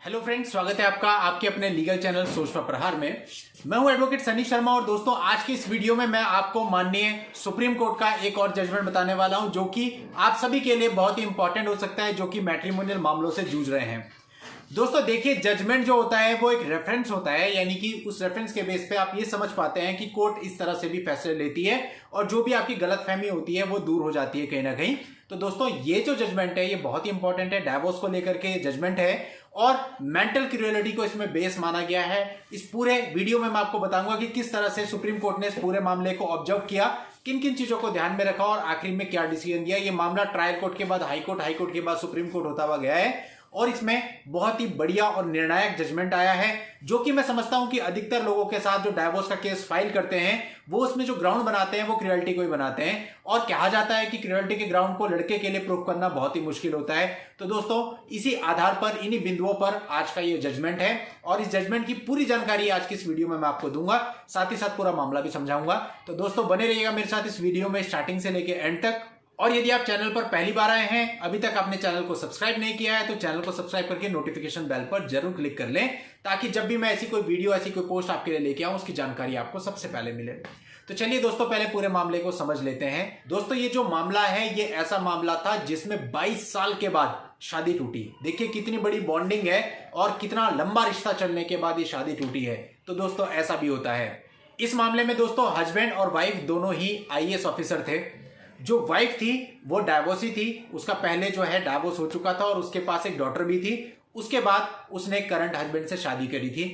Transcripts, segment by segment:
Hello friends, स्वागत है आपका आपके अपने लीगल चैनल सोच पर प्रहार में। मैं हूं एडवोकेट सनी शर्मा और दोस्तों आज की इस वीडियो में मैं आपको माननीय सुप्रीम कोर्ट का एक और जजमेंट बताने वाला हूं जो कि आप सभी के लिए बहुत ही इंपॉर्टेंट हो सकता है, जो कि मैट्रिमोनियल मामलों से जूझ रहे हैं। दोस्तों देखिए, जजमेंट जो होता है वो एक रेफरेंस होता है, यानी कि उस रेफरेंस के बेस पे आप ये समझ पाते हैं कि कोर्ट इस तरह से भी फैसले लेती है और जो भी आपकी गलतफहमी होती है वो दूर हो जाती है कहीं ना कहीं। तो दोस्तों ये जो जजमेंट है ये बहुत ही इंपॉर्टेंट है, डाइवोर्स को लेकर के जजमेंट है और मेंटल क्रूएलिटी को इसमें बेस माना गया है। इस पूरे वीडियो में मैं आपको बताऊंगा कि किस तरह से सुप्रीम कोर्ट ने इस पूरे मामले को ऑब्जर्व किया, किन किन चीजों को ध्यान में रखा और आखिर में क्या डिसीजन दिया। ये मामला ट्रायल कोर्ट के बाद हाई कोर्ट के बाद सुप्रीम कोर्ट होता हुआ गया है और इसमें बहुत ही बढ़िया और निर्णायक जजमेंट आया है, जो कि मैं समझता हूं कि अधिकतर लोगों के साथ जो डाइवोर्स का केस फाइल करते हैं वो उसमें जो ग्राउंड बनाते हैं वो क्रूएल्टी को ही बनाते हैं और कहा जाता है कि क्रूएल्टी के ग्राउंड को लड़के के लिए प्रूफ करना बहुत ही मुश्किल होता है। तो दोस्तों इसी आधार पर, इन्हीं बिंदुओं पर आज का ये जजमेंट है और इस जजमेंट की पूरी जानकारी आज की इस वीडियो में मैं आपको दूंगा, साथ ही साथ पूरा मामला भी समझाऊंगा। तो दोस्तों बने रहिएगा मेरे साथ इस वीडियो में स्टार्टिंग से लेकर एंड तक। और यदि आप चैनल पर पहली बार आए हैं, अभी तक आपने चैनल को सब्सक्राइब नहीं किया है, तो चैनल को सब्सक्राइब करके नोटिफिकेशन बेल पर जरूर क्लिक कर लें, ताकि जब भी मैं ऐसी कोई वीडियो, ऐसी कोई पोस्ट आपके लिए लेके आऊं उसकी जानकारी आपको सबसे पहले मिले। तो चलिए दोस्तों पहले पूरे मामले को समझ लेते हैं। दोस्तों ये जो मामला है ये ऐसा मामला था जिसमें 22 साल के बाद शादी टूटी। देखिए कितनी बड़ी बॉन्डिंग है और कितना लंबा रिश्ता चलने के बाद ये शादी टूटी है। तो दोस्तों ऐसा भी होता है। इस मामले में दोस्तों हस्बैंड और वाइफ दोनों ही IAS ऑफिसर थे। जो वाइफ थी वो डाइवोर्सी थी, उसका पहले जो है डाइवोर्स हो चुका था और उसके पास एक डॉटर भी थी। उसके बाद उसने करंट हस्बैंड से शादी करी थी।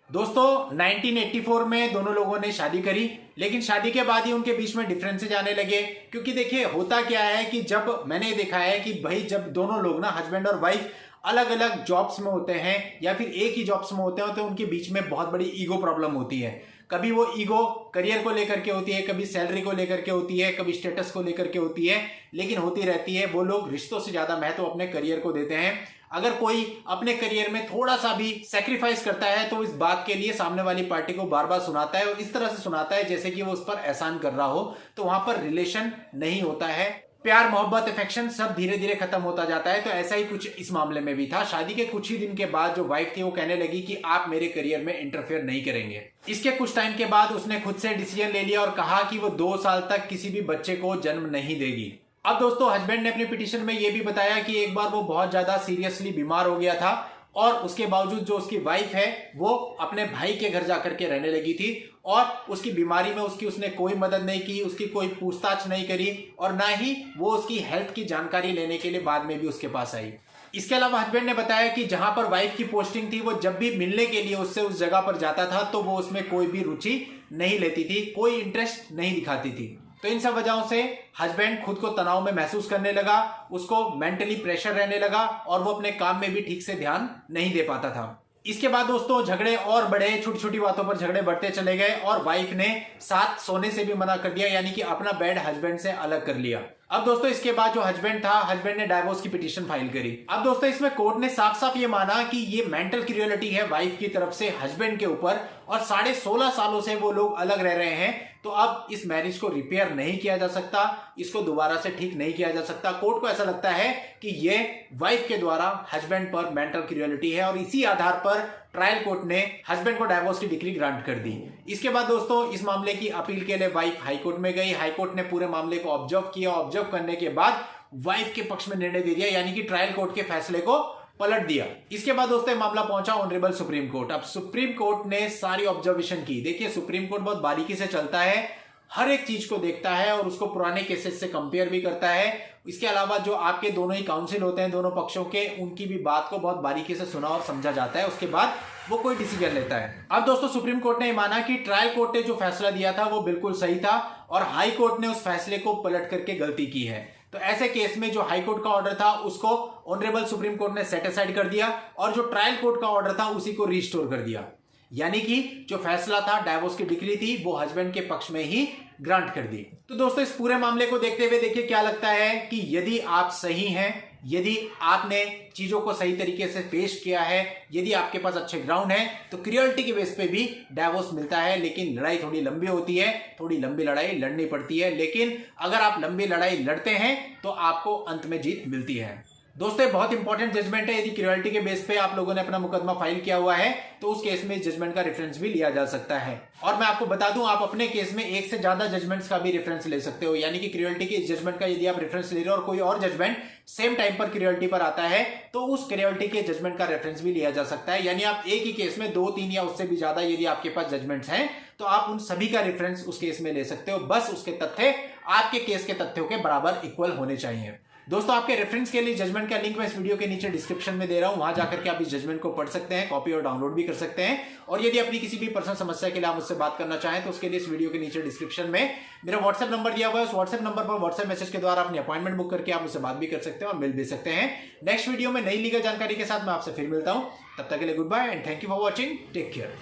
दोस्तों 1984 में दोनों लोगों ने शादी करी, लेकिन शादी के बाद ही उनके बीच में डिफरेंसेज आने लगे। क्योंकि देखिए होता क्या है कि जब मैंने देखा है कि भाई जब दोनों लोग ना हस्बैंड और वाइफ अलग अलग जॉब्स में होते हैं या फिर एक ही जॉब्स में होते हैं तो उनके बीच में बहुत बड़ी ईगो प्रॉब्लम होती है। कभी वो ईगो करियर को लेकर के होती है, कभी सैलरी को लेकर के होती है, कभी स्टेटस को लेकर के होती है, लेकिन होती रहती है। वो लोग रिश्तों से ज्यादा महत्व अपने करियर को देते हैं। अगर कोई अपने करियर में थोड़ा सा भी सेक्रीफाइस करता है तो इस बात के लिए सामने वाली पार्टी को बार बार सुनाता है और इस तरह से सुनाता है जैसे कि वो उस पर एहसान कर रहा हो। तो वहां पर रिलेशन नहीं होता है, प्यार मोहब्बत अफेक्शन सब धीरे धीरे खत्म होता जाता है। तो ऐसा ही कुछ इस मामले में भी था। शादी के कुछ ही दिन के बाद जो वाइफ थी वो कहने लगी कि आप मेरे करियर में इंटरफेयर नहीं करेंगे। इसके कुछ टाइम के बाद उसने खुद से डिसीजन ले लिया और कहा कि वो 2 साल तक किसी भी बच्चे को जन्म नहीं देगी। अब दोस्तों हस्बैंड ने अपने पिटीशन में यह भी बताया कि एक बार वो बहुत ज्यादा सीरियसली बीमार हो गया था और उसके बावजूद जो उसकी वाइफ है वो अपने भाई के घर जाकर के रहने लगी थी और उसकी बीमारी में उसने कोई मदद नहीं की, उसकी कोई पूछताछ नहीं करी और ना ही वो उसकी हेल्थ की जानकारी लेने के लिए बाद में भी उसके पास आई। इसके अलावा हस्बैंड ने बताया कि जहां पर वाइफ की पोस्टिंग थी वो जब भी मिलने के लिए उससे उस जगह पर जाता था तो वो उसमें कोई भी रुचि नहीं लेती थी, कोई इंटरेस्ट नहीं दिखाती थी। तो इन सब वजहों से हस्बैंड खुद को तनाव में महसूस करने लगा, उसको मेंटली प्रेशर रहने लगा और वो अपने काम में भी ठीक से ध्यान नहीं दे पाता था। इसके बाद दोस्तों झगड़े और बढ़े, छोटी छोटी बातों पर झगड़े बढ़ते चले गए और वाइफ ने साथ सोने से भी मना कर दिया, यानी कि अपना बेड हस्बैंड से अलग कर लिया। अब दोस्तों इसके बाद जो हस्बैंड था, हस्बैंड ने डाइवोर्स की पिटीशन फाइल करी। अब दोस्तों इसमें कोर्ट ने साफ साफ ये माना कि ये मेंटल क्रूएलिटी है वाइफ की तरफ से हस्बैंड के ऊपर और 16.5 सालों से वो लोग अलग रह रहे हैं। तो अब इस मैरिज को रिपेयर नहीं किया जा सकता, इसको दोबारा से ठीक नहीं किया जा सकता। कोर्ट को ऐसा लगता है कि ये वाइफ के द्वारा हस्बैंड पर मेंटल क्रूएलिटी है और इसी आधार पर ट्रायल कोर्ट ने हस्बैंड को डाइवोर्स की डिक्री ग्रांट कर दी। इसके बाद दोस्तों इस मामले की अपील के लिए वाइफ हाई कोर्ट में गई। हाई कोर्ट ने पूरे मामले को ऑब्जर्व किया, ऑब्जर्व करने के बाद वाइफ के पक्ष में निर्णय दे दिया, यानी कि ट्रायल कोर्ट के फैसले को पलट दिया। इसके बाद दोस्तों मामला पहुंचा ऑनरेबल सुप्रीम कोर्ट। अब सुप्रीम कोर्ट ने सारी ऑब्जर्वेशन की। देखिए सुप्रीम कोर्ट बहुत बारीकी से चलता है, हर एक चीज को देखता है और उसको पुराने केसेस से कंपेयर भी करता है। इसके अलावा जो आपके दोनों ही काउंसिल होते हैं दोनों पक्षों के, उनकी भी बात को बहुत बारीकी से सुना और समझा जाता है, उसके बाद वो कोई डिसीजन लेता है। अब दोस्तों सुप्रीम कोर्ट ने माना कि ट्रायल कोर्ट ने जो फैसला दिया था वो बिल्कुल सही था और हाई कोर्ट ने उस फैसले को पलट करके गलती की है। तो ऐसे केस में जो हाई कोर्ट का ऑर्डर था उसको ऑनरेबल सुप्रीम कोर्ट ने सेट असाइड कर दिया और जो ट्रायल कोर्ट का ऑर्डर था उसी को रिस्टोर कर दिया, यानी कि जो फैसला था, डाइवोर्स की डिक्री थी, वो हस्बैंड के पक्ष में ही ग्रांट कर दी। तो दोस्तों इस पूरे मामले को देखते हुए देखिए क्या लगता है कि यदि आप सही हैं, यदि आपने चीजों को सही तरीके से पेश किया है, यदि आपके पास अच्छे ग्राउंड है तो क्रूएल्टी के बेस पे भी डाइवोर्स मिलता है। लेकिन लड़ाई थोड़ी लंबी होती है, थोड़ी लंबी लड़ाई लड़नी पड़ती है, लेकिन अगर आप लंबी लड़ाई लड़ते हैं तो आपको अंत में जीत मिलती है। दोस्तों बहुत इंपॉर्टेंट जजमेंट है। यदि क्रियोलिटी के बेस पे आप लोगों ने अपना मुकदमा फाइल किया हुआ है तो उस केस में जजमेंट का रेफरेंस भी लिया जा सकता है। और मैं आपको बता दूं, आप अपने केस में एक से ज्यादा जजमेंट्स का भी रेफरेंस ले सकते हो। यानी कि क्रियोलिटी के जजमेंट का यदि आप रेफरेंस ले रहे हो और कोई और जजमेंट सेम टाइम पर क्रियोलिटी पर आता है तो उस क्रियोलिटी के जजमेंट का रेफरेंस भी लिया जा सकता है। यानी आप एक ही केस में 2, 3 या उससे भी ज्यादा यदि आपके पास जजमेंट्स हैं तो आप उन सभी का रेफरेंस उस केस में ले सकते हो। बस उसके तथ्य आपके केस के तथ्यों के बराबर इक्वल होने चाहिए। दोस्तों आपके रेफरेंस के लिए जजमेंट का लिंक मैं इस वीडियो के नीचे डिस्क्रिप्शन में दे रहा हूं, वहां जाकर के आप इस जजमेंट को पढ़ सकते हैं, कॉपी और डाउनलोड भी कर सकते हैं। और यदि अपनी किसी भी पर्सनल समस्या के लिए आप मुझसे बात करना चाहें तो उसके लिए इस वीडियो के नीचे डिस्क्रिप्शन में मेरा व्हाट्सएप नंबर दिया हुआ है। उस व्हाट्सएप नंबर पर व्हाट्सएप मैसेज के द्वारा अपनी अपॉइंटमेंट बुक करके आप मुझसे बात भी कर सकते हैं और मिल भी सकते हैं। नेक्स्ट वीडियो में नई लीगल जानकारी के साथ मैं आपसे फिर मिलता हूं। तब तक के लिए good bye and thank you for watching. Take care.